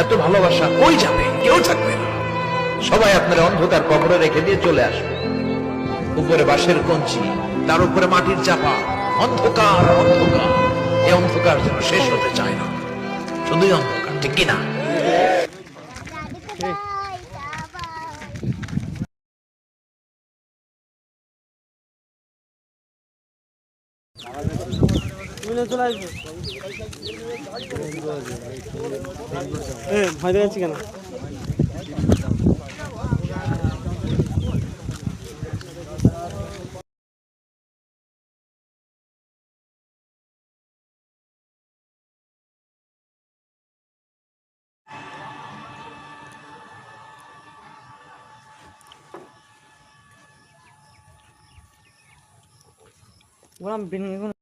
এত ভালোবাসা কই যাবে? কেউ থাকবে না, সবাই আপনার অন্ধকার কবরে রেখে দিয়ে চলে আসবে। উপরে বাঁশের কঞ্চি, তার উপরে মাটির চাপা, অন্ধকার অন্ধকার। এই অন্ধকার যেন শেষ হতে চায় না, শুধুই অন্ধকার, ঠিক কিনা? চলে আসবে ভয় দেখাচ্ছি কেন? ওরা